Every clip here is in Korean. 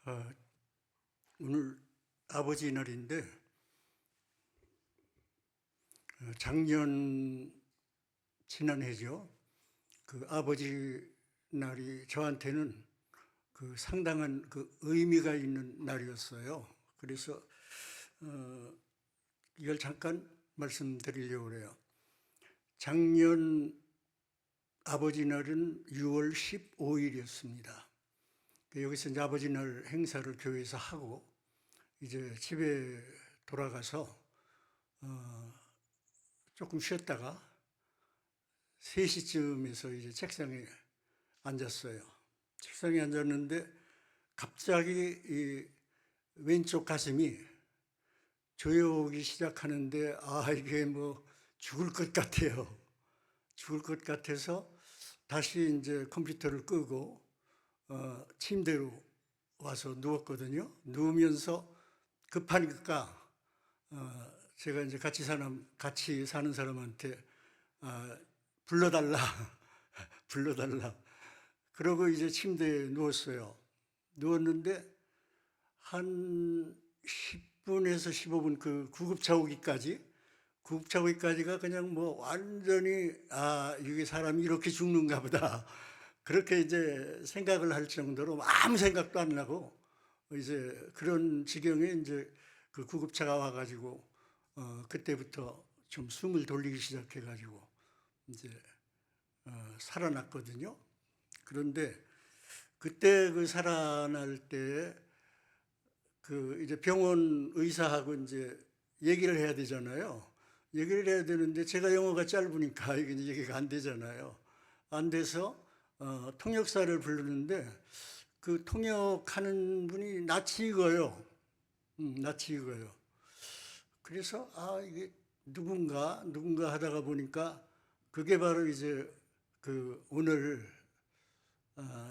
어, 오늘 아버지 날인데 작년 지난해죠. 그 아버지 날이 저한테는 그 상당한 그 의미가 있는 날이었어요. 그래서 이걸 잠깐 말씀드리려고 해요. 작년 아버지 날은 6월 15일이었습니다. 여기서 이제 아버지 날 행사를 교회에서 하고 이제 집에 돌아가서 조금 쉬었다가 3시쯤에서 이제 책상에 앉았어요. 책상에 앉았는데 갑자기 이 왼쪽 가슴이 조여오기 시작하는데 이게 뭐 죽을 것 같아요. 죽을 것 같아서 다시 이제 컴퓨터를 끄고 침대로 와서 누웠거든요. 누우면서 급하니까 제가 이제 같이 사는 사람한테 불러달라 불러달라. 그러고 이제 침대에 누웠어요. 누웠는데 한 10분에서 15분 그 구급차 오기까지가 그냥 뭐 완전히 이게 사람이 이렇게 죽는가 보다. 그렇게 이제 생각을 할 정도로 아무 생각도 안 나고 이제 그런 지경에 이제 그 구급차가 와가지고 그때부터 좀 숨을 돌리기 시작해가지고 이제 살아났거든요. 그런데 그때 그 살아날 때 그 이제 병원 의사하고 이제 얘기를 해야 되잖아요. 얘기를 해야 되는데 제가 영어가 짧으니까 이게 얘기가 안 되잖아요. 안 돼서 통역사를 부르는데 그 통역하는 분이 낯이 익어요. 낯이 익어요. 그래서 이게 누군가 하다가 보니까 그게 바로 이제 그 오늘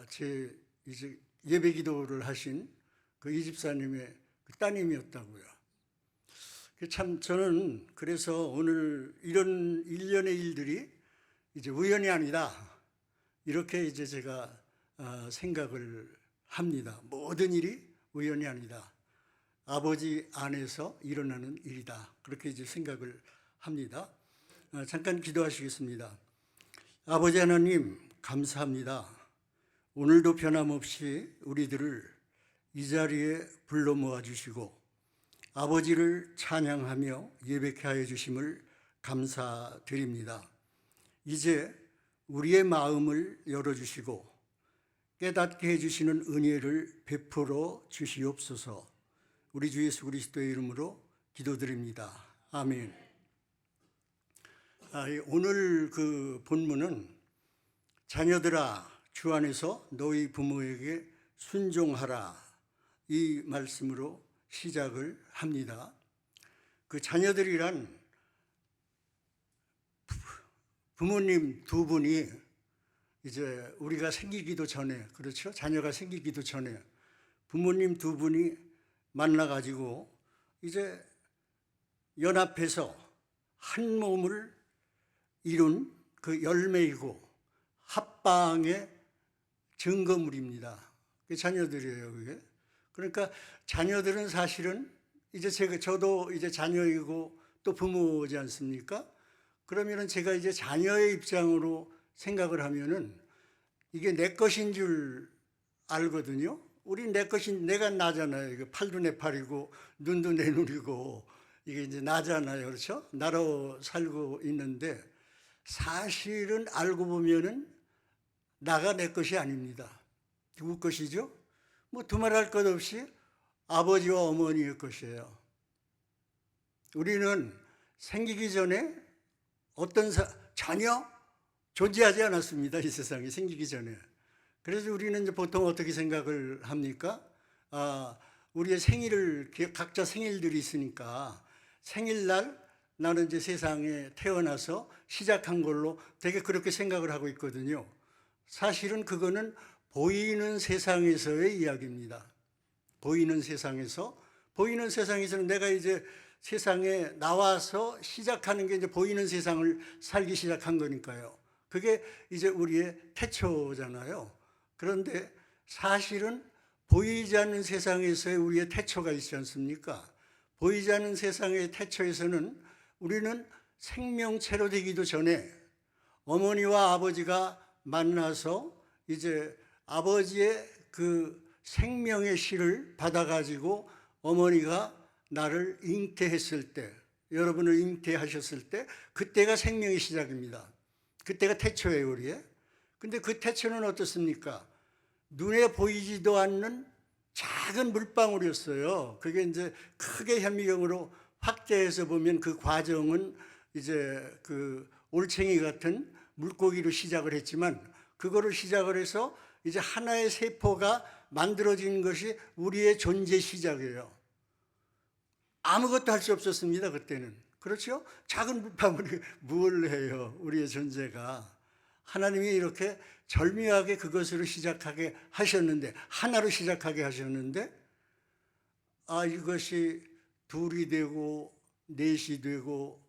제 이제 예배 기도를 하신 그 이 집사님의 그 따님이었다고요. 참 저는 그래서 오늘 이런 일련의 일들이 이제 우연이 아니다. 이렇게 이제 제가 생각을 합니다. 모든 일이 우연이 아니다. 아버지 안에서 일어나는 일이다. 그렇게 이제 생각을 합니다. 잠깐 기도하시겠습니다. 아버지 하나님, 감사합니다. 오늘도 변함없이 우리들을 이 자리에 불러 모아 주시고 아버지를 찬양하며 예배케 하여 주심을 감사드립니다. 이제 우리의 마음을 열어주시고 깨닫게 해주시는 은혜를 베풀어 주시옵소서. 우리 주 예수 그리스도의 이름으로 기도드립니다. 아멘. 오늘 그 본문은 자녀들아 주 안에서 너희 부모에게 순종하라 이 말씀으로 시작을 합니다. 그 자녀들이란 부모님 두 분이 이제 우리가 생기기도 전에, 그렇죠? 자녀가 생기기도 전에 부모님 두 분이 만나가지고 이제 연합해서 한 몸을 이룬 그 열매이고 합방의 증거물입니다. 그 자녀들이에요, 그게. 그러니까 자녀들은 사실은 이제 저도 이제 자녀이고 또 부모지 않습니까? 그러면은 제가 이제 자녀의 입장으로 생각을 하면은 이게 내 것인 줄 알거든요. 우리 내가 나잖아요. 이게 팔도 내 팔이고 눈도 내 눈이고 이게 이제 나잖아요. 그렇죠? 나로 살고 있는데 사실은 알고 보면은 나가 내 것이 아닙니다. 누구 것이죠? 뭐 두말할 것 없이 아버지와 어머니의 것이에요. 우리는 생기기 전에 전혀 존재하지 않았습니다. 이 세상에 생기기 전에. 그래서 우리는 이제 보통 어떻게 생각을 합니까? 우리의 각자 생일들이 있으니까 생일날 나는 이제 세상에 태어나서 시작한 걸로 되게 그렇게 생각을 하고 있거든요. 사실은 그거는 보이는 세상에서의 이야기입니다. 보이는 세상에서는 내가 이제 세상에 나와서 시작하는 게 이제 보이는 세상을 살기 시작한 거니까요. 그게 이제 우리의 태초잖아요. 그런데 사실은 보이지 않는 세상에서의 우리의 태초가 있지 않습니까? 보이지 않는 세상의 태초에서는 우리는 생명체로 되기도 전에 어머니와 아버지가 만나서 이제 아버지의 그 생명의 씨를 받아가지고 어머니가 나를 잉태했을 때, 여러분을 잉태하셨을 때, 그때가 생명의 시작입니다. 그때가 태초예요, 우리의. 근데 그 태초는 어떻습니까? 눈에 보이지도 않는 작은 물방울이었어요. 그게 이제 크게 현미경으로 확대해서 보면 그 과정은 이제 그 올챙이 같은 물고기로 시작을 했지만, 그거를 시작을 해서 이제 하나의 세포가 만들어진 것이 우리의 존재 시작이에요. 아무것도 할 수 없었습니다, 그때는. 그렇죠? 작은 물방울이 뭘 해요, 우리의 존재가. 하나님이 이렇게 절묘하게 그것으로 시작하게 하셨는데, 하나로 시작하게 하셨는데, 이것이 둘이 되고 넷이 되고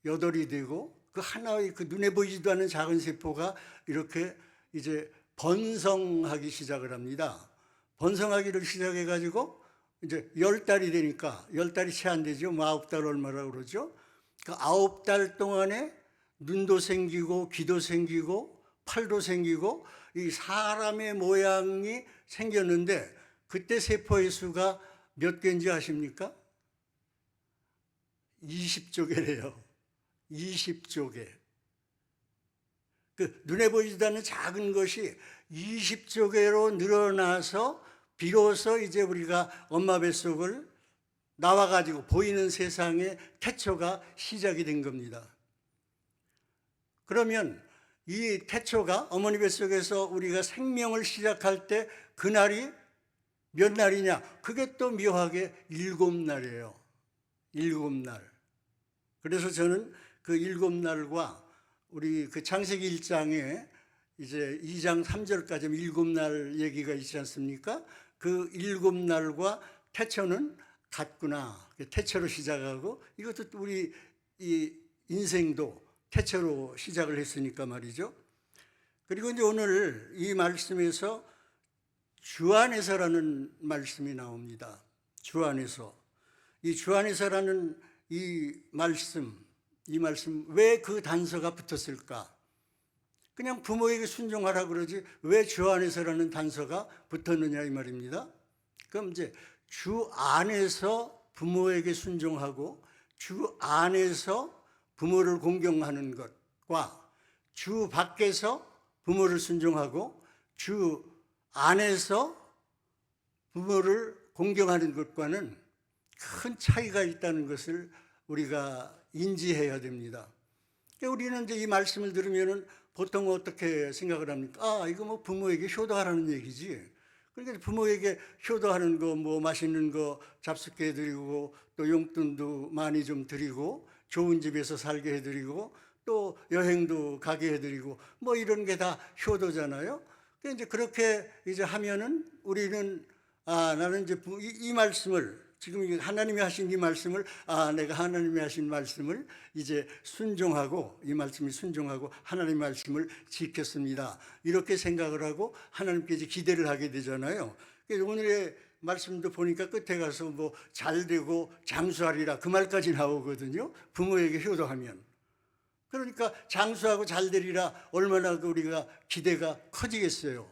여덟이 되고 그 하나의 그 눈에 보이지도 않는 작은 세포가 이렇게 이제 번성하기 시작을 합니다. 번성하기를 시작해 가지고 이제 10달이 되니까, 10달이 채 안 되죠. 뭐 9달 얼마라고 그러죠. 그 9달 동안에 눈도 생기고 귀도 생기고 팔도 생기고 이 사람의 모양이 생겼는데, 그때 세포의 수가 몇 개인지 아십니까? 20조 개래요. 20조 개. 그 눈에 보이지도 않는 작은 것이 20조 개로 늘어나서 비로소 이제 우리가 엄마 뱃속을 나와가지고 보이는 세상의 태초가 시작이 된 겁니다. 그러면 이 태초가 어머니 뱃속에서 우리가 생명을 시작할 때 그날이 몇 날이냐? 그게 또 묘하게 7날이에요. 7날. 그래서 저는 그 7날과 우리 그 창세기 1장에 이제 2장 3절까지 7날 얘기가 있지 않습니까? 그 7날과 태초는 같구나. 태초로 시작하고, 이것도 우리 이 인생도 태초로 시작을 했으니까 말이죠. 그리고 이제 오늘 이 말씀에서 주 안에서라는 말씀이 나옵니다. 주 안에서. 이 주 안에서라는 이 말씀 왜 그 단서가 붙었을까? 그냥 부모에게 순종하라 그러지 왜 주 안에서라는 단서가 붙었느냐 이 말입니다. 그럼 이제 주 안에서 부모에게 순종하고 주 안에서 부모를 공경하는 것과 주 밖에서 부모를 순종하고 주 안에서 부모를 공경하는 것과는 큰 차이가 있다는 것을 우리가 인지해야 됩니다. 우리는 이제 이 말씀을 들으면은 보통 어떻게 생각을 합니까? 이거 뭐 부모에게 효도하라는 얘기지. 그러니까 부모에게 효도하는 거, 뭐 맛있는 거 잡숫게 해드리고 또 용돈도 많이 좀 드리고 좋은 집에서 살게 해드리고 또 여행도 가게 해드리고 뭐 이런 게 다 효도잖아요. 그러니까 이제 그렇게 이제 하면은 우리는 나는 이제 이 말씀을 지금 하나님이 하신 이 말씀을 내가 하나님이 하신 말씀을 이제 순종하고 이 말씀이 순종하고 하나님의 말씀을 지켰습니다. 이렇게 생각을 하고 하나님께 이제 기대를 하게 되잖아요. 그래서 오늘의 말씀도 보니까 끝에 가서 뭐 잘되고 장수하리라 그 말까지 나오거든요. 부모에게 효도하면. 그러니까 장수하고 잘되리라 얼마나 우리가 기대가 커지겠어요.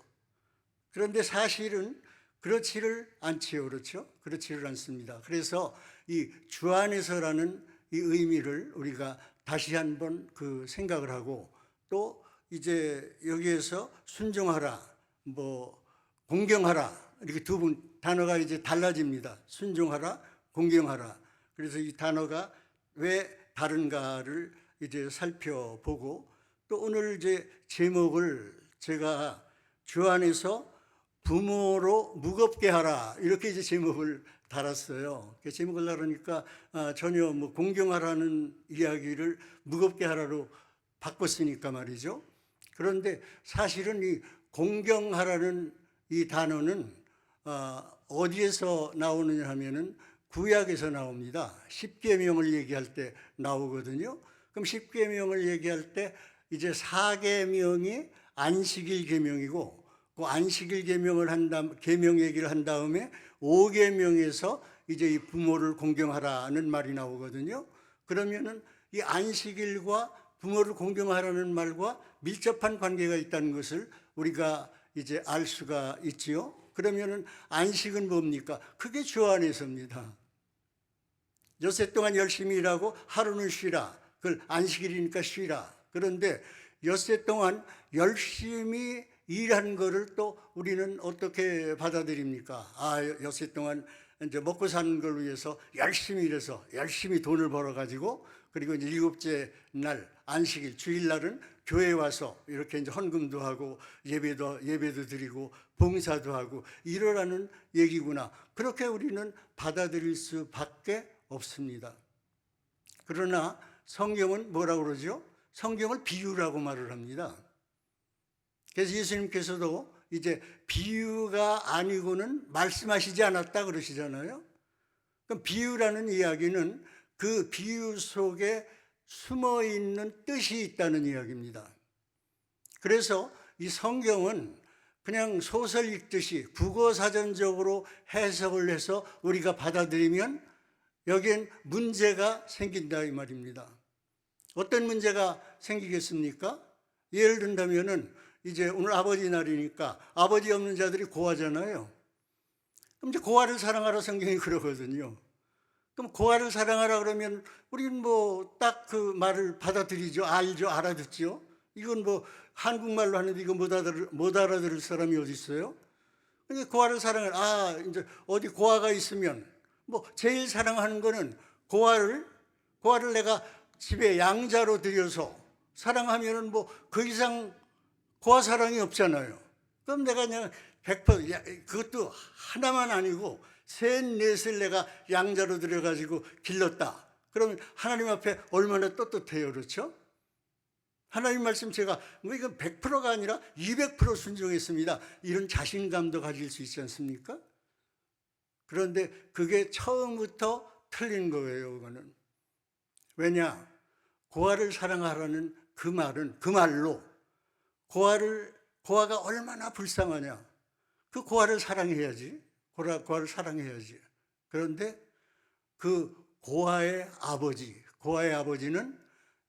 그런데 사실은 그렇지를 않지요. 그렇죠? 그렇지를 않습니다. 그래서 이 주 안에서라는 이 의미를 우리가 다시 한번 그 생각을 하고 또 이제 여기에서 순종하라, 뭐 공경하라 이렇게 두 분 단어가 이제 달라집니다. 순종하라, 공경하라. 그래서 이 단어가 왜 다른가를 이제 살펴보고 또 오늘 이제 제목을 제가 주 안에서 부모로 무겁게 하라 이렇게 이제 제목을 달았어요. 제목을 달으니까 전혀 뭐 공경하라는 이야기를 무겁게 하라로 바꿨으니까 말이죠. 그런데 사실은 이 공경하라는 이 단어는 어디에서 나오느냐 하면은 구약에서 나옵니다. 십계명을 얘기할 때 나오거든요. 그럼 십계명을 얘기할 때 이제 4계명이 안식일 계명이고 그 안식일 계명 얘기를 한 다음에 5계명에서 이제 이 부모를 공경하라는 말이 나오거든요. 그러면은 이 안식일과 부모를 공경하라는 말과 밀접한 관계가 있다는 것을 우리가 이제 알 수가 있지요. 그러면은 안식은 뭡니까? 그게 주 안에서입니다. 엿새 동안 열심히 일하고 하루는 쉬라. 그걸 안식일이니까 쉬라. 그런데 엿새 동안 열심히 일한 거를 또 우리는 어떻게 받아들입니까? 아, 엿새 동안 이제 먹고 사는 걸 위해서 열심히 일해서 열심히 돈을 벌어가지고 그리고 이제 일곱째 날 안식일 주일날은 교회 와서 이렇게 이제 헌금도 하고 예배도 드리고 봉사도 하고 이러라는 얘기구나. 그렇게 우리는 받아들일 수밖에 없습니다. 그러나 성경은 뭐라고 그러죠? 성경을 비유라고 말을 합니다. 그래서 예수님께서도 이제 비유가 아니고는 말씀하시지 않았다 그러시잖아요. 그럼 비유라는 이야기는 그 비유 속에 숨어 있는 뜻이 있다는 이야기입니다. 그래서 이 성경은 그냥 소설 읽듯이 국어사전적으로 해석을 해서 우리가 받아들이면 여기엔 문제가 생긴다 이 말입니다. 어떤 문제가 생기겠습니까? 예를 든다면은 이제 오늘 아버지 날이니까 아버지 없는 자들이 고아잖아요. 그럼 이제 고아를 사랑하라 성경이 그러거든요. 그럼 고아를 사랑하라 그러면 우리는 뭐 딱 그 말을 받아들이죠. 알죠. 알아듣죠. 이건 뭐 한국말로 하는데 이거 못 알아들을 사람이 어디 있어요? 그러니까 고아를 사랑하라. 아, 이제 어디 고아가 있으면 뭐 제일 사랑하는 거는 고아를 내가 집에 양자로 들여서 사랑하면은 뭐 그 이상 고아 사랑이 없잖아요. 그럼 내가 그냥 100% 그것도 하나만 아니고 셋 넷을 내가 양자로 들여가지고 길렀다. 그러면 하나님 앞에 얼마나 떳떳해요. 그렇죠? 하나님 말씀 제가 뭐 이건 100%가 아니라 200% 순종했습니다. 이런 자신감도 가질 수 있지 않습니까? 그런데 그게 처음부터 틀린 거예요. 그거는. 왜냐? 고아를 사랑하라는 그 말로 고아가 얼마나 불쌍하냐. 그 고아를 사랑해야지. 고아를 사랑해야지. 그런데 그 고아의 아버지는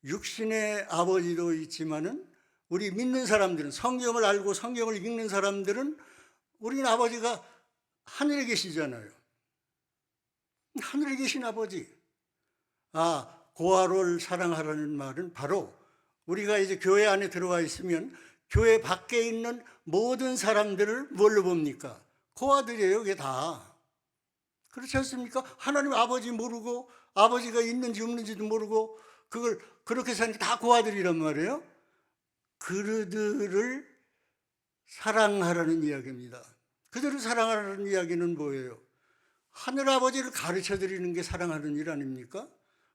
육신의 아버지도 있지만은 우리 믿는 사람들은 성경을 알고 성경을 읽는 사람들은 우리는 아버지가 하늘에 계시잖아요. 하늘에 계신 아버지. 아, 고아를 사랑하라는 말은 바로 우리가 이제 교회 안에 들어와 있으면 교회 밖에 있는 모든 사람들을 뭘로 봅니까? 고아들이에요, 그게 다. 그렇지 않습니까? 하나님 아버지 모르고 아버지가 있는지 없는지도 모르고 그걸 그렇게 사는 게 다 고아들이란 말이에요. 그들을 사랑하라는 이야기입니다. 그들을 사랑하라는 이야기는 뭐예요? 하늘 아버지를 가르쳐 드리는 게 사랑하는 일 아닙니까?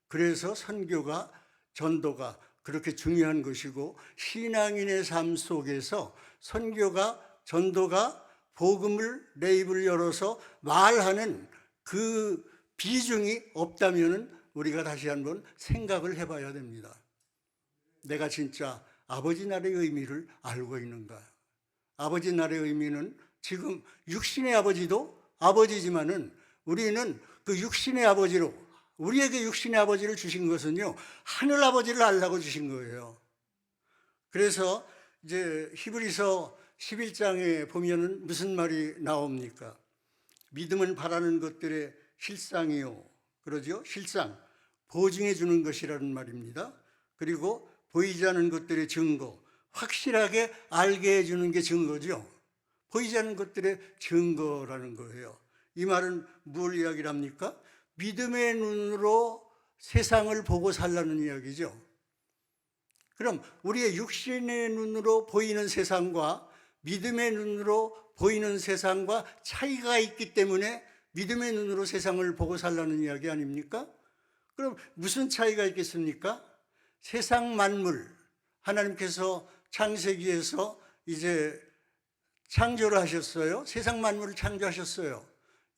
그래서 선교가 전도가 그렇게 중요한 것이고 신앙인의 삶 속에서 선교가 전도가 복음을 내 입을 열어서 말하는 그 비중이 없다면 우리가 다시 한번 생각을 해봐야 됩니다. 내가 진짜 아버지 나라의 의미를 알고 있는가? 아버지 나라의 의미는 지금 육신의 아버지도 아버지지만은 우리는 그 육신의 아버지로 우리에게 육신의 아버지를 주신 것은요 하늘 아버지를 알라고 주신 거예요. 그래서 이제 히브리서 11장에 보면은 무슨 말이 나옵니까? 믿음은 바라는 것들의 실상이요. 그러죠? 실상. 보증해 주는 것이라는 말입니다. 그리고 보이지 않는 것들의 증거. 확실하게 알게 해주는 게 증거죠. 보이지 않는 것들의 증거라는 거예요. 이 말은 뭘 이야기를 합니까? 믿음의 눈으로 세상을 보고 살라는 이야기죠. 그럼 우리의 육신의 눈으로 보이는 세상과 믿음의 눈으로 보이는 세상과 차이가 있기 때문에 믿음의 눈으로 세상을 보고 살라는 이야기 아닙니까? 그럼 무슨 차이가 있겠습니까? 세상 만물, 하나님께서 창세기에서 이제 창조를 하셨어요. 세상 만물을 창조하셨어요.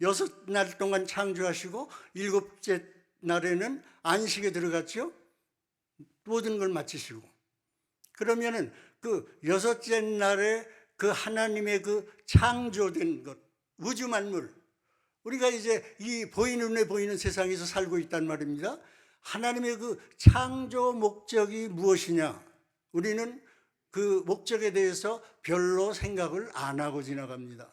6날 동안 창조하시고 7째 날에는 안식에 들어갔죠. 모든 걸 마치시고. 그러면은 그 6째 날에 그 하나님의 그 창조된 것, 우주 만물, 우리가 이제 이 보이는 눈에 보이는 세상에서 살고 있단 말입니다. 하나님의 그 창조 목적이 무엇이냐? 우리는 그 목적에 대해서 별로 생각을 안 하고 지나갑니다.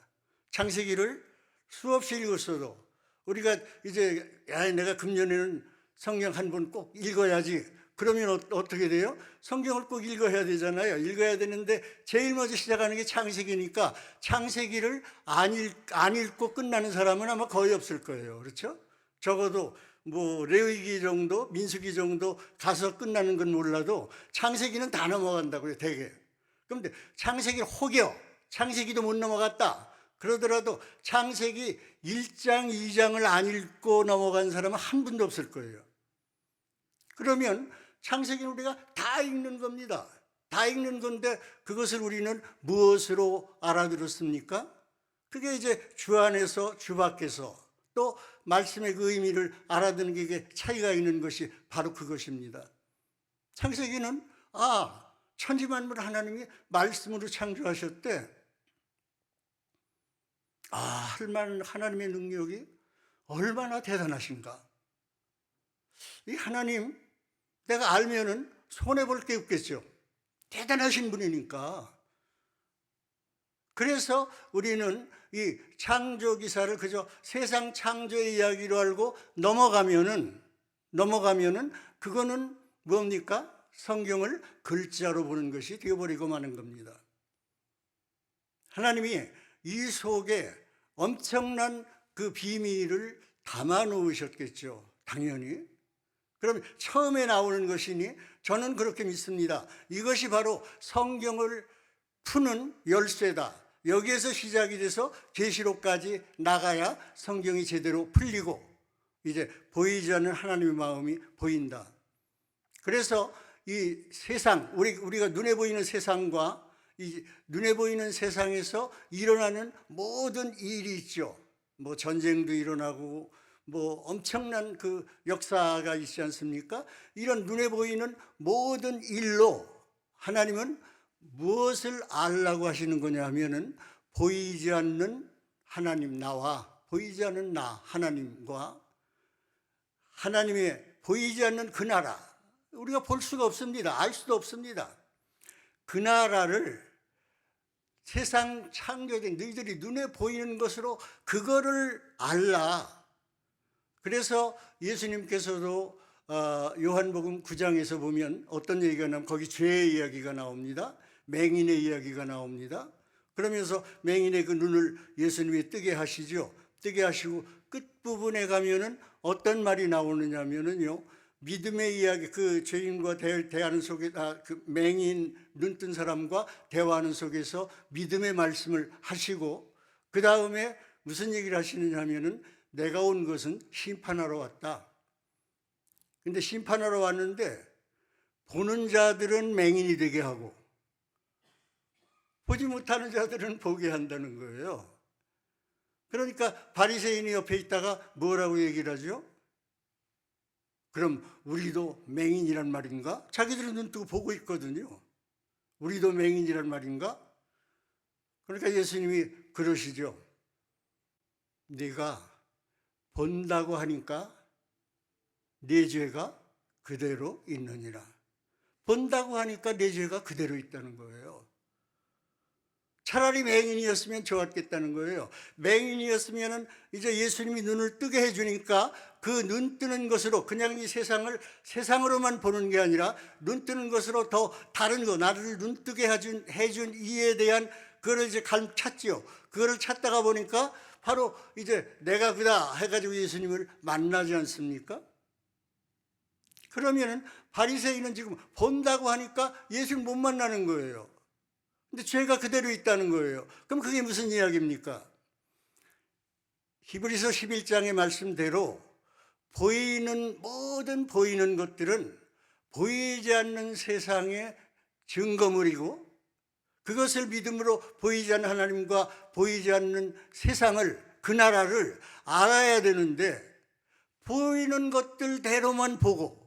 창세기를 수없이 읽었어도 우리가 이제 내가 금년에는 성경 한 번 꼭 읽어야지. 그러면 어떻게 돼요? 성경을 꼭 읽어야 되잖아요. 읽어야 되는데 제일 먼저 시작하는 게 창세기니까 창세기를 안 읽고 끝나는 사람은 아마 거의 없을 거예요. 그렇죠? 적어도 뭐 레위기 정도, 민수기 정도 가서 끝나는 건 몰라도 창세기는 다 넘어간다고요, 대개. 그런데 창세기를 혹여 창세기도 못 넘어갔다 그러더라도 창세기 1장, 2장을 안 읽고 넘어간 사람은 한 분도 없을 거예요. 그러면 창세기는 우리가 다 읽는 겁니다. 다 읽는 건데 그것을 우리는 무엇으로 알아들었습니까? 그게 이제 주 안에서 주 밖에서 또 말씀의 그 의미를 알아듣는 게 차이가 있는 것이 바로 그것입니다. 창세기는 천지만물 하나님이 말씀으로 창조하셨대. 할만한 하나님의 능력이 얼마나 대단하신가. 이 하나님 내가 알면은 손해볼 게 없겠죠. 대단하신 분이니까. 그래서 우리는 이 창조 기사를 그저 세상 창조의 이야기로 알고 넘어가면은 그거는 뭡니까? 성경을 글자로 보는 것이 되어버리고 마는 겁니다. 하나님이 이 속에 엄청난 그 비밀을 담아 놓으셨겠죠. 당연히. 그럼 처음에 나오는 것이니 저는 그렇게 믿습니다. 이것이 바로 성경을 푸는 열쇠다. 여기에서 시작이 돼서 계시록까지 나가야 성경이 제대로 풀리고 이제 보이지 않는 하나님의 마음이 보인다. 그래서 이 세상, 우리가 눈에 보이는 세상과 이 눈에 보이는 세상에서 일어나는 모든 일이 있죠. 뭐 전쟁도 일어나고 뭐 엄청난 그 역사가 있지 않습니까? 이런 눈에 보이는 모든 일로 하나님은 무엇을 알라고 하시는 거냐 하면은 보이지 않는 하나님 나와 보이지 않는 나 하나님과 하나님의 보이지 않는 그 나라, 우리가 볼 수가 없습니다. 알 수도 없습니다. 그 나라를 세상 창조된 너희들이 눈에 보이는 것으로 그거를 알라. 그래서 예수님께서도 요한복음 9장에서 보면 어떤 얘기가 나오면 거기 죄의 이야기가 나옵니다. 맹인의 이야기가 나옵니다. 그러면서 맹인의 그 눈을 예수님이 뜨게 하시죠. 뜨게 하시고 끝부분에 가면은 어떤 말이 나오느냐 하면은요, 믿음의 이야기, 그 죄인과 대하는 속에, 그 맹인 눈 뜬 사람과 대화하는 속에서 믿음의 말씀을 하시고, 그 다음에 무슨 얘기를 하시느냐 하면은 내가 온 것은 심판하러 왔다. 근데 심판하러 왔는데 보는 자들은 맹인이 되게 하고 보지 못하는 자들은 보게 한다는 거예요. 그러니까 바리새인이 옆에 있다가 뭐라고 얘기를 하죠? 그럼 우리도 맹인이란 말인가? 자기들은 눈 뜨고 보고 있거든요. 우리도 맹인이란 말인가? 그러니까 예수님이 그러시죠. 네가 본다고 하니까 네 죄가 그대로 있느니라. 본다고 하니까 내 죄가 그대로 있다는 거예요. 차라리 맹인이었으면 좋았겠다는 거예요. 맹인이었으면 이제 예수님이 눈을 뜨게 해주니까 그 눈 뜨는 것으로 그냥 이 세상으로만 보는 게 아니라 눈 뜨는 것으로 더 다른 거, 나를 눈 뜨게 해준 이에 대한 그거를 이제 찾지요. 그거를 찾다가 보니까 바로 이제 내가 그다 해가지고 예수님을 만나지 않습니까? 그러면은 바리새인은 지금 본다고 하니까 예수님 못 만나는 거예요. 근데 죄가 그대로 있다는 거예요. 그럼 그게 무슨 이야기입니까? 히브리서 11장의 말씀대로 모든 보이는 것들은 보이지 않는 세상의 증거물이고 그것을 믿음으로 보이지 않는 하나님과 보이지 않는 세상을, 그 나라를 알아야 되는데 보이는 것들대로만 보고,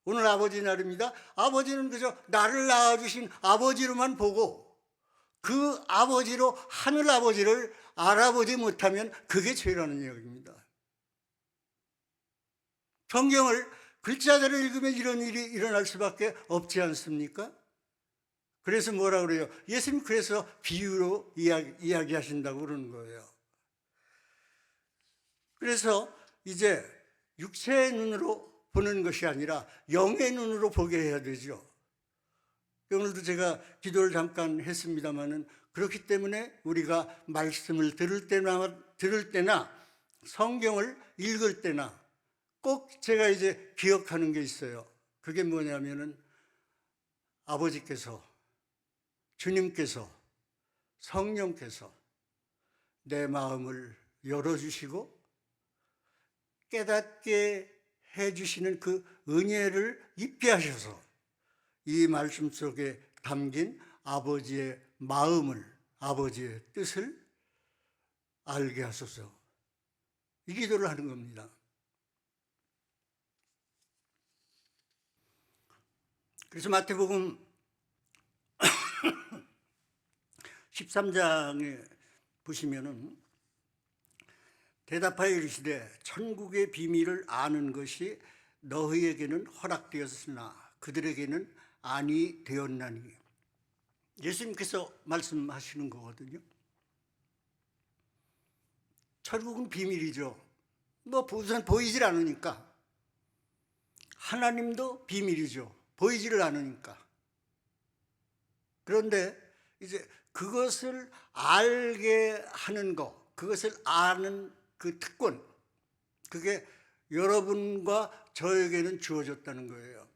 오늘 아버지 날입니다. 아버지는 그저 나를 낳아주신 아버지로만 보고 그 아버지로 하늘 아버지를 알아보지 못하면 그게 죄라는 이야기입니다. 성경을 글자대로 읽으면 이런 일이 일어날 수밖에 없지 않습니까? 그래서 뭐라 그래요? 예수님 그래서 비유로 이야기하신다고 그러는 거예요. 그래서 이제 육체의 눈으로 보는 것이 아니라 영의 눈으로 보게 해야 되죠. 오늘도 제가 기도를 잠깐 했습니다마는 그렇기 때문에 우리가 말씀을 들을 때나 성경을 읽을 때나 꼭 제가 이제 기억하는 게 있어요. 그게 뭐냐면은 아버지께서, 주님께서, 성령께서 내 마음을 열어주시고 깨닫게 해주시는 그 은혜를 입게 하셔서 이 말씀 속에 담긴 아버지의 마음을, 아버지의 뜻을 알게 하소서. 이 기도를 하는 겁니다. 그래서 마태복음 13장에 보시면은 대답하여 이르시되 천국의 비밀을 아는 것이 너희에게는 허락되었으나 그들에게는 아니 되었나니. 예수님께서 말씀하시는 거거든요. 천국은 비밀이죠. 우선 보이질 않으니까. 하나님도 비밀이죠. 보이지를 않으니까. 그런데 이제 그것을 알게 하는 것, 그것을 아는 그 특권, 그게 여러분과 저에게는 주어졌다는 거예요.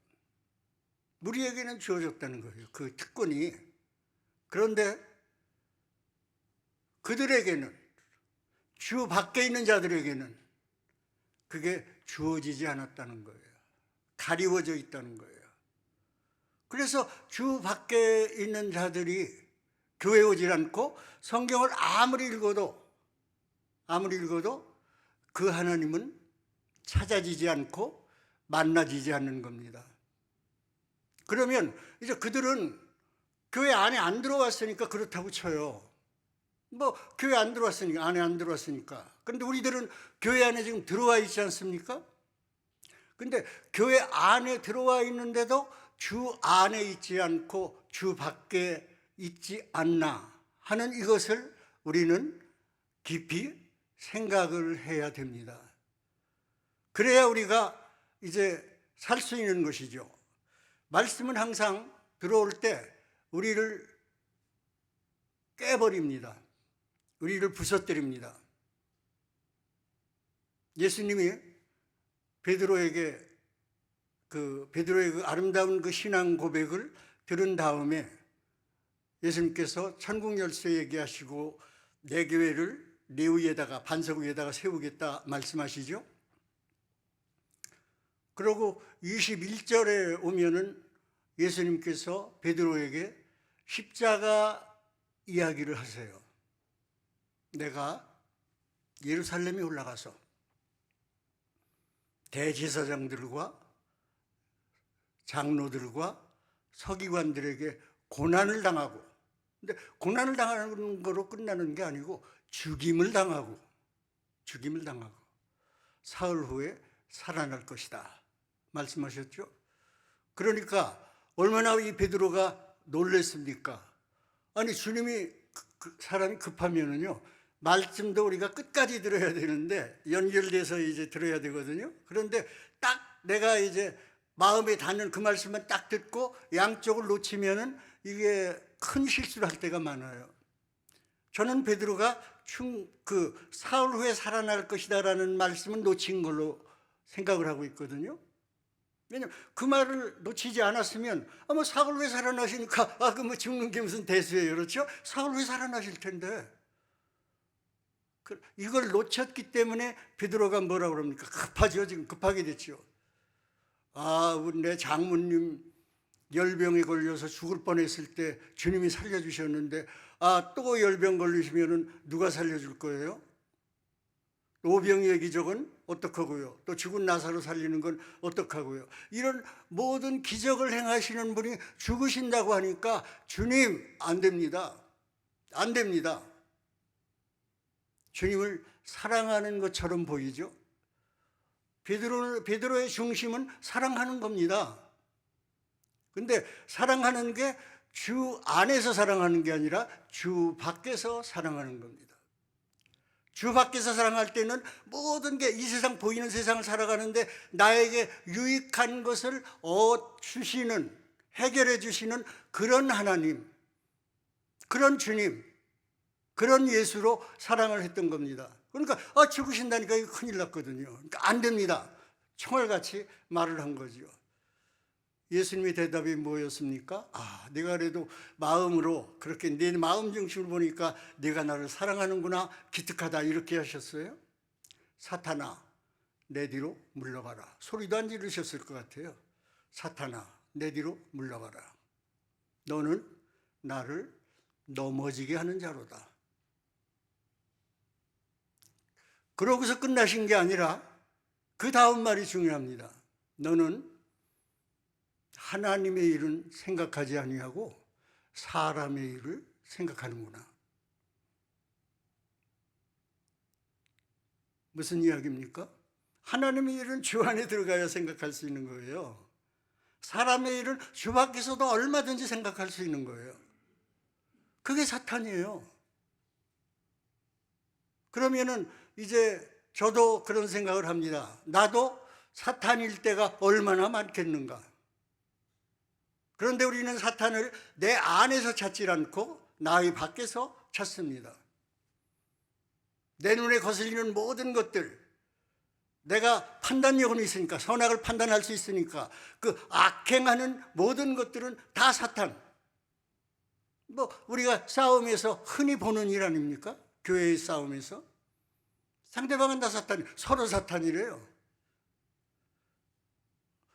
우리에게는 주어졌다는 거예요. 그 특권이. 그런데 그들에게는, 주 밖에 있는 자들에게는 그게 주어지지 않았다는 거예요. 가리워져 있다는 거예요. 그래서 주 밖에 있는 자들이 교회 오질 않고 성경을 아무리 읽어도 그 하나님은 찾아지지 않고 만나지지 않는 겁니다. 그러면 이제 그들은 교회 안에 안 들어왔으니까 그렇다고 쳐요. 교회 안 들어왔으니까, 안에 안 들어왔으니까. 그런데 우리들은 교회 안에 지금 들어와 있지 않습니까? 근데 교회 안에 들어와 있는데도 주 안에 있지 않고 주 밖에 있지 않나 하는 이것을 우리는 깊이 생각을 해야 됩니다. 그래야 우리가 이제 살 수 있는 것이죠. 말씀은 항상 들어올 때 우리를 깨버립니다. 우리를 부서뜨립니다. 예수님이 베드로에게 베드로의 그 아름다운 그 신앙 고백을 들은 다음에 예수님께서 천국 열쇠 얘기하시고 내 교회를 네 위에다가, 반석 위에다가 세우겠다 말씀하시죠. 그리고 21절에 오면은 예수님께서 베드로에게 십자가 이야기를 하세요. 내가 예루살렘에 올라가서 대제사장들과 장로들과 서기관들에게 고난을 당하고, 근데 고난을 당하는 거로 끝나는 게 아니고 죽임을 당하고 사흘 후에 살아날 것이다 말씀하셨죠. 그러니까 얼마나 이 베드로가 놀랬습니까? 아니 주님이 사람이 급하면은요 말씀도 우리가 끝까지 들어야 되는데 연결돼서 이제 들어야 되거든요. 그런데 딱 내가 이제 마음에 닿는 그 말씀만 딱 듣고 양쪽을 놓치면은 이게 큰 실수를 할 때가 많아요. 저는 베드로가 사흘 후에 살아날 것이다라는 말씀은 놓친 걸로 생각을 하고 있거든요. 왜냐면 그 말을 놓치지 않았으면 사흘 후에 살아나시니까 죽는 게 무슨 대수예요, 그렇죠? 사흘 후에 살아나실 텐데 이걸 놓쳤기 때문에 베드로가 뭐라고 그럽니까? 급하죠. 지금 급하게 됐죠. 우리 내 장모님 열병에 걸려서 죽을 뻔했을 때 주님이 살려주셨는데 또 열병 걸리시면은 누가 살려줄 거예요? 오병이의 기적은 어떡하고요? 또 죽은 나사로 살리는 건 어떡하고요? 이런 모든 기적을 행하시는 분이 죽으신다고 하니까 주님 안 됩니다. 안 됩니다. 주님을 사랑하는 것처럼 보이죠. 베드로의 중심은 사랑하는 겁니다. 근데 사랑하는 게 주 안에서 사랑하는 게 아니라 주 밖에서 사랑하는 겁니다. 주 밖에서 사랑할 때는 모든 게 이 세상 보이는 세상을 살아가는데 나에게 유익한 것을 주시는, 해결해 주시는 그런 하나님, 그런 주님, 그런 예수로 사랑을 했던 겁니다. 그러니까 죽으신다니까 이거 큰일 났거든요. 그러니까 안 됩니다. 총알같이 말을 한 거죠. 예수님의 대답이 뭐였습니까? 내가 그래도 마음으로 그렇게 내 마음 중심을 보니까 내가 나를 사랑하는구나, 기특하다, 이렇게 하셨어요. 사탄아, 내 뒤로 물러가라. 소리도 안 지르셨을 것 같아요. 사탄아, 내 뒤로 물러가라. 너는 나를 넘어지게 하는 자로다. 그러고서 끝나신 게 아니라 그 다음 말이 중요합니다. 너는 하나님의 일은 생각하지 아니하고 사람의 일을 생각하는구나. 무슨 이야기입니까? 하나님의 일은 주 안에 들어가야 생각할 수 있는 거예요. 사람의 일은 주 밖에서도 얼마든지 생각할 수 있는 거예요. 그게 사탄이에요. 그러면은 이제 저도 그런 생각을 합니다. 나도 사탄일 때가 얼마나 많겠는가. 그런데 우리는 사탄을 내 안에서 찾질 않고 나의 밖에서 찾습니다. 내 눈에 거슬리는 모든 것들, 내가 판단력은 있으니까, 선악을 판단할 수 있으니까 그 악행하는 모든 것들은 다 사탄. 우리가 싸움에서 흔히 보는 일 아닙니까? 교회의 싸움에서 상대방은 다 사탄이, 서로 사탄이래요.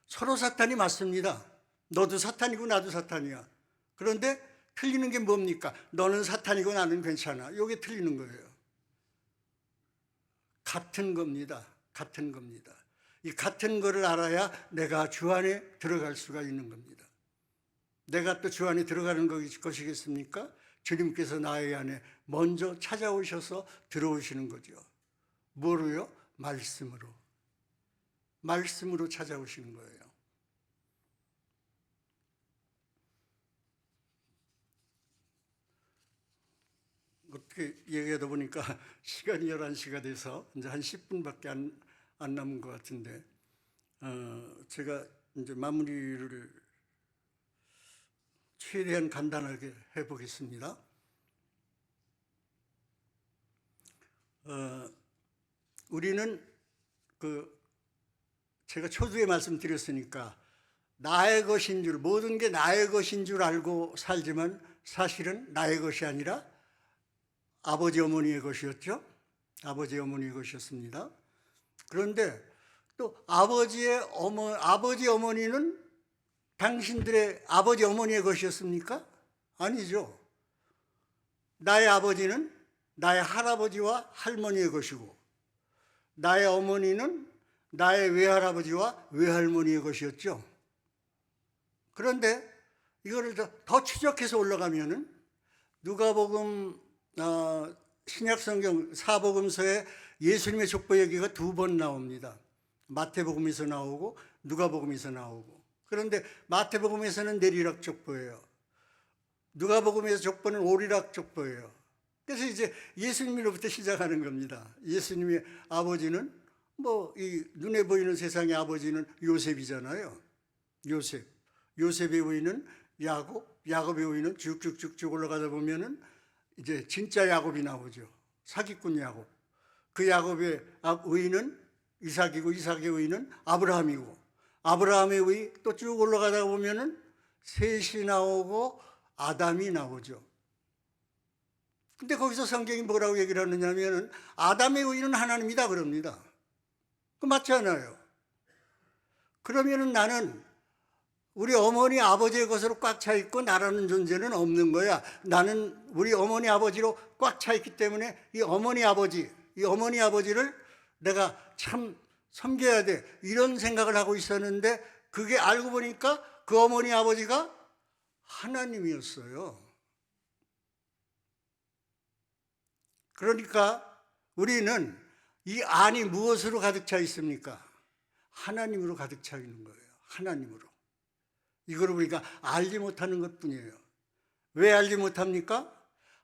서로 사탄이 맞습니다. 너도 사탄이고 나도 사탄이야. 그런데 틀리는 게 뭡니까? 너는 사탄이고 나는 괜찮아. 이게 틀리는 거예요. 같은 겁니다. 같은 겁니다. 이 같은 거를 알아야 내가 주 안에 들어갈 수가 있는 겁니다. 내가 또 주 안에 들어가는 것이겠습니까? 주님께서 나의 안에 먼저 찾아오셔서 들어오시는 거죠. 뭐로요? 말씀으로. 말씀으로 찾아오시는 거예요. 어떻게 얘기하다 보니까 시간이 11시가 돼서 이제 한 10분밖에 안 남은 것 같은데, 제가 이제 마무리를 최대한 간단하게 해보겠습니다. 우리는 제가 초두에 말씀드렸으니까 나의 것인 줄, 모든 게 나의 것인 줄 알고 살지만 사실은 나의 것이 아니라 아버지 어머니의 것이었죠. 아버지 어머니의 것이었습니다. 그런데 또 아버지 어머니는 당신들의 아버지 어머니의 것이었습니까? 아니죠. 나의 아버지는 나의 할아버지와 할머니의 것이고, 나의 어머니는 나의 외할아버지와 외할머니의 것이었죠. 그런데 이거를 더 추적해서 올라가면은 누가복음 신약성경 사복음서에 예수님의 족보 얘기가 2번 나옵니다. 마태복음에서 나오고 누가복음에서 나오고. 그런데 마태복음에서는 내리락 족보예요. 누가복음에서 족보는 오리락 족보예요. 그래서 이제 예수님으로부터 시작하는 겁니다. 예수님의 아버지는 이 눈에 보이는 세상의 아버지는 요셉이잖아요. 요셉의 부인은 야곱의 부인은 쭉쭉쭉쭉 올라가다 보면은 이제 진짜 야곱이 나오죠. 사기꾼 야곱. 그 야곱의 의인은 이삭이고, 이삭의 의인은 아브라함이고, 아브라함의 의 또 쭉 올라가다 보면은 셋이 나오고 아담이 나오죠. 근데 거기서 성경이 뭐라고 얘기를 하느냐면은 아담의 의인은 하나님이다 그럽니다. 그 맞지 않아요? 그러면은 나는 우리 어머니 아버지의 것으로 꽉 차 있고 나라는 존재는 없는 거야. 나는 우리 어머니 아버지로 꽉 차 있기 때문에 이 어머니 아버지를 내가 참 섬겨야 돼, 이런 생각을 하고 있었는데, 그게 알고 보니까 그 어머니 아버지가 하나님이었어요. 그러니까 우리는 이 안이 무엇으로 가득 차 있습니까? 하나님으로 가득 차 있는 거예요. 하나님으로. 이걸 우리가 알지 못하는 것뿐이에요. 왜 알지 못합니까?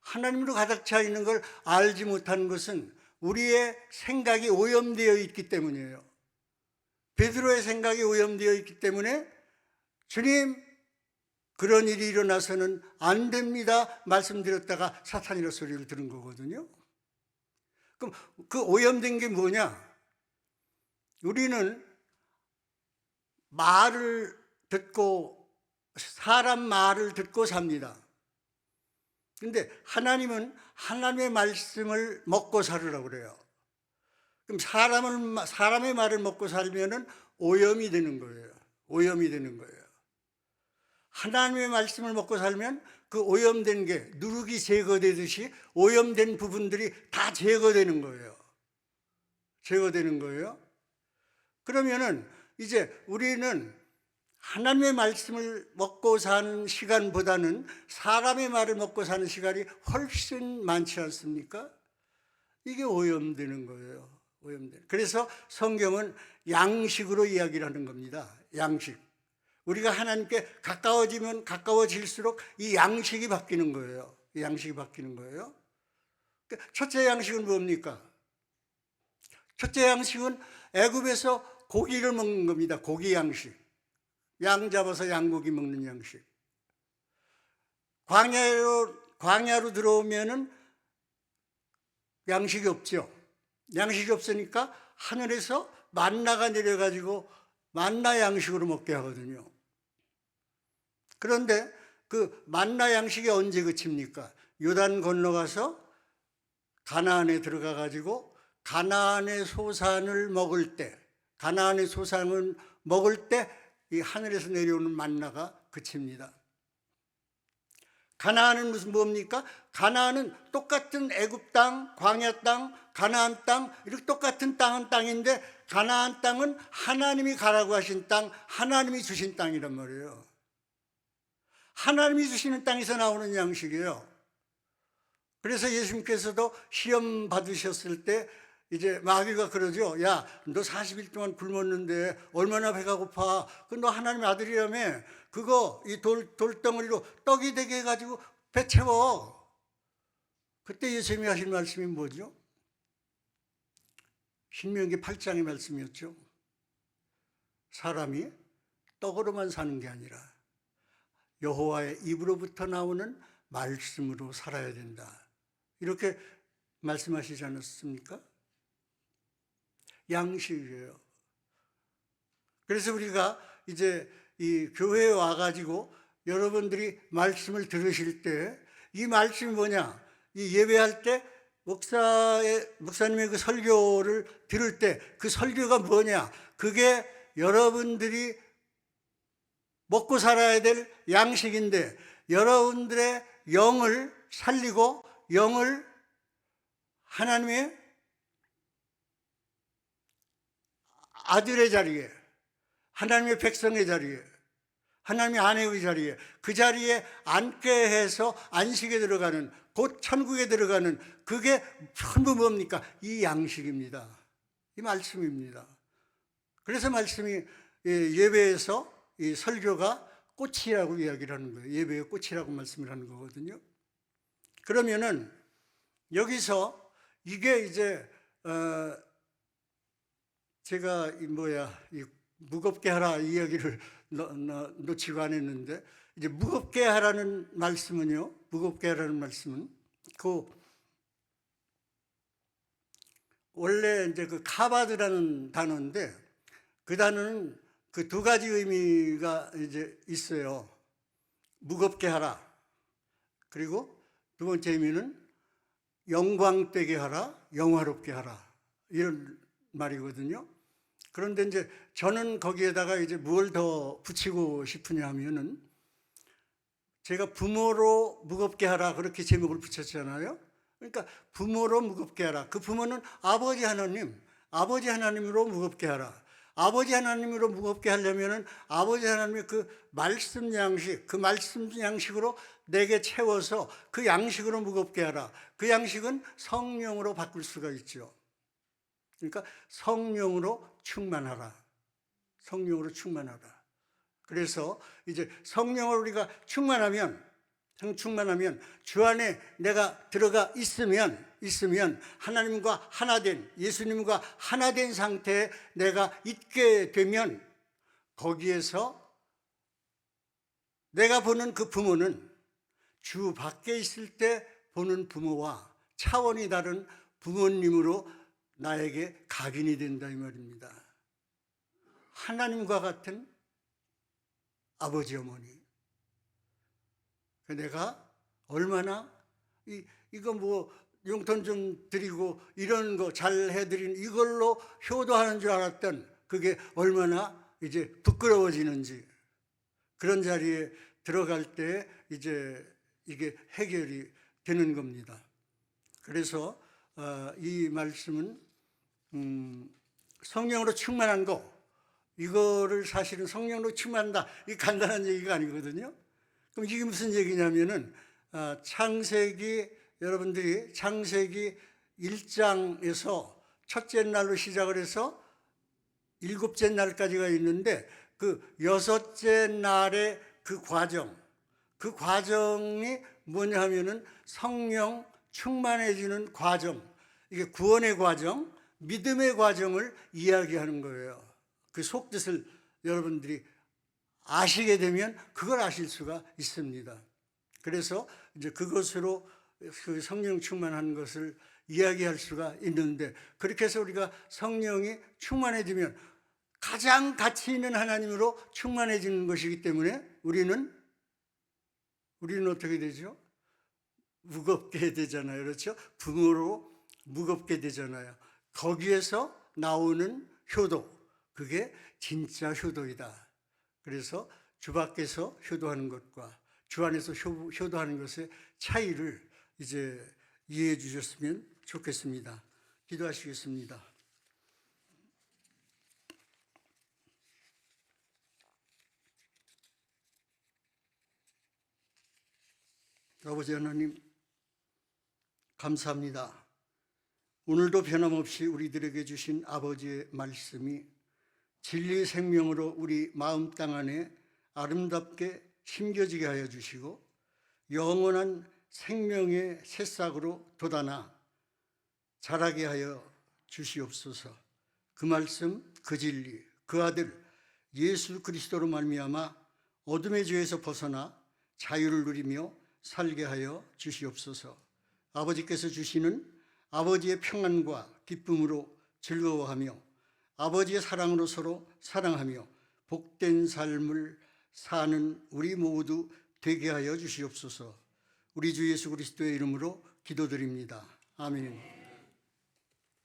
하나님으로 가득 차 있는 걸 알지 못하는 것은 우리의 생각이 오염되어 있기 때문이에요. 베드로의 생각이 오염되어 있기 때문에 주님, 그런 일이 일어나서는 안 됩니다 말씀드렸다가 사탄이라 소리를 들은 거거든요. 그럼 그 오염된 게 뭐냐? 우리는 말을 듣고, 사람 말을 듣고 삽니다. 근데 하나님은 하나님의 말씀을 먹고 살으라고 그래요. 그럼 사람의 말을 먹고 살면은 오염이 되는 거예요. 오염이 되는 거예요. 하나님의 말씀을 먹고 살면 그 오염된 게 누룩이 제거되듯이 오염된 부분들이 다 제거되는 거예요. 제거되는 거예요. 그러면은 이제 우리는 하나님의 말씀을 먹고 사는 시간보다는 사람의 말을 먹고 사는 시간이 훨씬 많지 않습니까? 이게 오염되는 거예요. 오염되는. 그래서 성경은 양식으로 이야기를 하는 겁니다. 양식. 우리가 하나님께 가까워지면 가까워질수록 이 양식이 바뀌는 거예요. 이 양식이 바뀌는 거예요. 첫째 양식은 뭡니까? 첫째 양식은 애굽에서 고기를 먹는 겁니다. 고기 양식. 양 잡아서 양고기 먹는 양식. 광야로 들어오면은 양식이 없죠. 양식이 없으니까 하늘에서 만나가 내려가지고 만나 양식으로 먹게 하거든요. 그런데 그 만나 양식이 언제 그칩니까? 요단 건너가서 가나안에 들어가 가지고 가나안의 소산을 먹을 때, 가나안의 소산을 먹을 때 이 하늘에서 내려오는 만나가 그칩니다. 가나안은 무슨 뭡니까? 가나안은 똑같은 애굽 땅, 광야 땅, 가나안 땅, 이렇게 똑같은 땅은 땅인데 가나안 땅은 하나님이 가라고 하신 땅, 하나님이 주신 땅이란 말이에요. 하나님이 주시는 땅에서 나오는 양식이에요. 그래서 예수님께서도 시험 받으셨을 때 이제 마귀가 그러죠. 야, 너 40일 동안 굶었는데 얼마나 배가 고파. 그 너 하나님의 아들이라며. 그거 이 돌덩어리로 떡이 되게 해가지고 배 채워. 그때 예수님이 하신 말씀이 뭐죠? 신명기 8장의 말씀이었죠. 사람이 떡으로만 사는 게 아니라 여호와의 입으로부터 나오는 말씀으로 살아야 된다. 이렇게 말씀하시지 않았습니까? 양식이에요. 그래서 우리가 이제 이 교회에 와가지고 여러분들이 말씀을 들으실 때 이 말씀이 뭐냐? 이 예배할 때 목사님의 그 설교를 들을 때 그 설교가 뭐냐? 그게 여러분들이 먹고 살아야 될 양식인데 여러분들의 영을 살리고 영을 하나님의 아들의 자리에, 하나님의 백성의 자리에, 하나님의 아내의 자리에, 그 자리에 앉게 해서 안식에 들어가는, 곧 천국에 들어가는, 그게 전부 뭡니까? 이 양식입니다. 이 말씀입니다. 그래서 말씀이 예배에서 이 설교가 꽃이라고 이야기를 하는 거예요. 예배의 꽃이라고 말씀을 하는 거거든요. 그러면은 여기서 이게 이제 제가 이 무겁게 하라 이야기를 놓치고 안 했는데, 이제 무겁게 하라는 말씀은요, 무겁게 하라는 말씀은 그 원래 이제 그 카바드라는 단어인데 그 단어는 그 두 가지 의미가 이제 있어요. 무겁게 하라. 그리고 두 번째 의미는 영광되게 하라, 영화롭게 하라. 이런 말이거든요. 그런데 이제 저는 거기에다가 이제 뭘 더 붙이고 싶으냐 하면은, 제가 부모로 무겁게 하라 그렇게 제목을 붙였잖아요. 그러니까 부모로 무겁게 하라. 그 부모는 아버지 하나님으로 무겁게 하라. 아버지 하나님으로 무겁게 하려면은 아버지 하나님의 그 말씀 양식으로 내게 채워서 그 양식으로 무겁게 하라. 그 양식은 성령으로 바꿀 수가 있죠. 그러니까 성령으로 충만하라. 성령으로 충만하라. 그래서 이제 성령으로 우리가 충만하면 주 안에 내가 들어가 있으면 하나님과 하나된, 예수님과 하나된 상태에 내가 있게 되면 거기에서 내가 보는 그 부모는 주 밖에 있을 때 보는 부모와 차원이 다른 부모님으로 나에게 각인이 된다 이 말입니다. 하나님과 같은 아버지 어머니. 내가 얼마나 이거 뭐 용돈 좀 드리고 이런 거 잘 해드린 이걸로 효도하는 줄 알았던 그게 얼마나 이제 부끄러워지는지, 그런 자리에 들어갈 때 이제 이게 해결이 되는 겁니다. 그래서 이 말씀은 성령으로 충만한 거, 이거를 사실은 성령으로 충만한다, 이 간단한 얘기가 아니거든요. 그럼 이게 무슨 얘기냐면은 여러분들이 창세기 1장에서 첫째 날로 시작을 해서 일곱째 날까지가 있는데 그 여섯째 날의 그 과정이 뭐냐 하면은 성령 충만해지는 과정, 이게 구원의 과정, 믿음의 과정을 이야기하는 거예요. 그 속뜻을 여러분들이 아시게 되면 그걸 아실 수가 있습니다. 그래서 이제 그것으로 그 성령 충만한 것을 이야기할 수가 있는데, 그렇게 해서 우리가 성령이 충만해지면 가장 가치 있는 하나님으로 충만해지는 것이기 때문에 우리는 어떻게 되죠? 무겁게 되잖아요. 그렇죠? 부모로 무겁게 되잖아요. 거기에서 나오는 효도, 그게 진짜 효도이다. 그래서 주 밖에서 효도하는 것과 주 안에서 효도하는 것의 차이를 이제 이해해 주셨으면 좋겠습니다. 기도하시겠습니다. 아버지 하나님, 감사합니다. 오늘도 변함없이 우리들에게 주신 아버지의 말씀이 진리의 생명으로 우리 마음 땅 안에 아름답게 심겨지게 하여 주시고 영원한 생명의 새싹으로 돋아나 자라게 하여 주시옵소서. 그 말씀, 그 진리, 그 아들 예수 그리스도로 말미암아 어둠의 죄에서 벗어나 자유를 누리며 살게 하여 주시옵소서. 아버지께서 주시는 아버지의 평안과 기쁨으로 즐거워하며 아버지의 사랑으로 서로 사랑하며 복된 삶을 사는 우리 모두 되게 하여 주시옵소서. 우리 주 예수 그리스도의 이름으로 기도드립니다. 아멘.